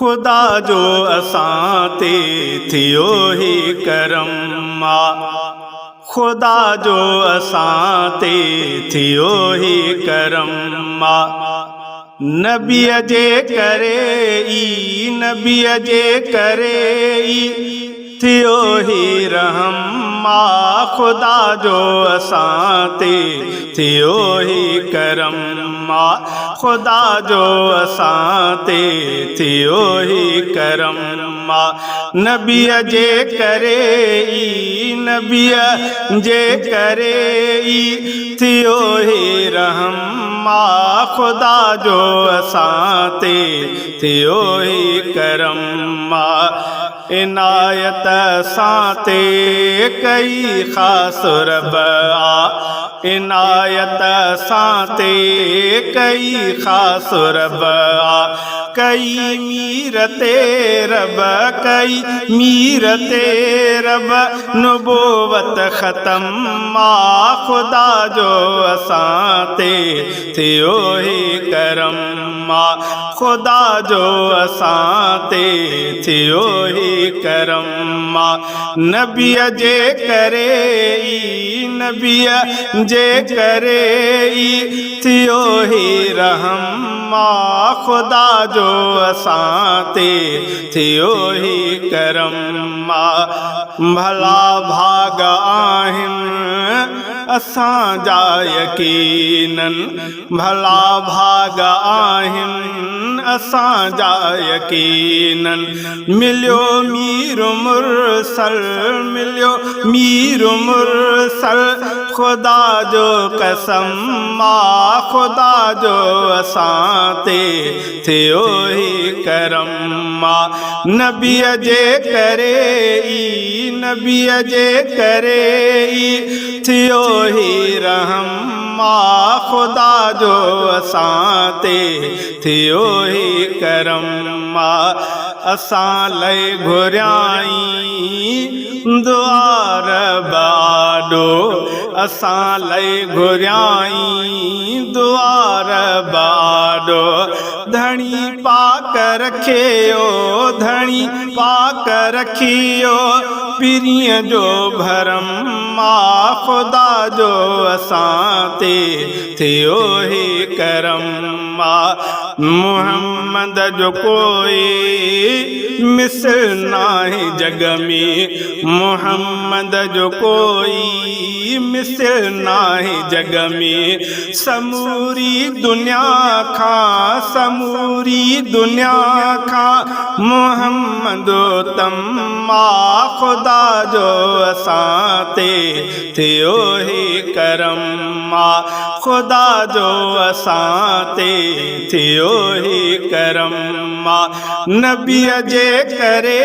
खुदा जो असां ते थियो ही करम खुदा जो असां ते थियो ही करम नबीअ जे करे ई नबीअ जे करे ई थियो ही रहम खुदा जो असां ते थियो ही करम खुदा जो असां ते थियो ही करम नबीअ जे करे ई नबीअ जे करे ई थियो ही रहम खुदा जो असां ते थियो ही करम इनायत असां ते कई ख़ास रब इनायत असां ते कई ख़ास रब कई मीर ते रब कई मीर ते रब नबूवत ख़त्म खुदा जो असां ते थियो ही करम खुदा जो असां ते थियो ही करम नबीअ जे करे ई नबीअ जे करे ई थियो ही रहम खुदा जो असां ते थियो ही करम भला भाग आहिनि असांजा यकीनन भला भाग आहिनि असांजा यकीनन मिलियो मीर मुरसल मिलियो मीर मुरसल खुदा जो कसम खुदा जो असां ते थियो ही करम नबीअ जे करे ई नबीअ जे करे ई थियो ही रहम खुदा जो असां ते थियो ही करम असां लई घुरियाई दुआर बाडो असां लई घुरियाई दुआर बाडो धणी पाक रखियो धणी पाक रखियो पिरीअ जो भरम खुदा जो असां ते थियो ही करम मुहम्मद जो कोई मिसल नाहे जग में मुहम्मद जो कोई मिसल नाहे जग में समूरी दुनिया खां समूरी दुनिया खां मुहम्मद तम्मा खुदा जो असां ते थियो ही करम खुदा जो असां ते थियो ही करम नबीअ जे करे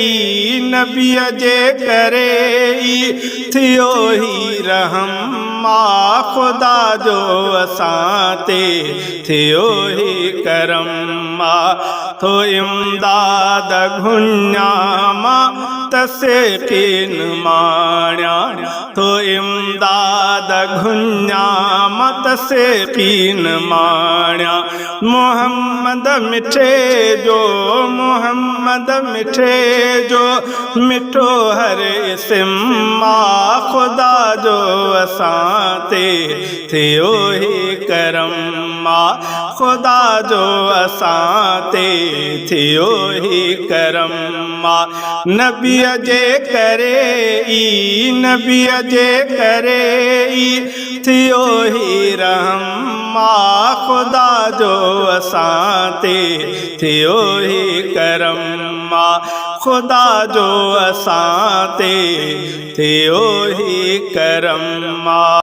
ई नबीअ जे करे ई थियो ही रहम खुदा जो असां ते थियो ही करम तो इमदाद घुन्यामा तसे कीन माण्या तो इमदाद घुन्यामा तसे कीन माण्या मोहम्मद मिठे जो मोहम्मद मिठे जो मिठो हर इस्म खुदा जो असां ते थियो ही करम खुदा जो असां ते थियो ही करम नबीअ जे करे ई नबीअ जे करे ई थियो ही रहम खुदा जो असां ते थियो ही करम खुदा जो असां ते थियो ही करम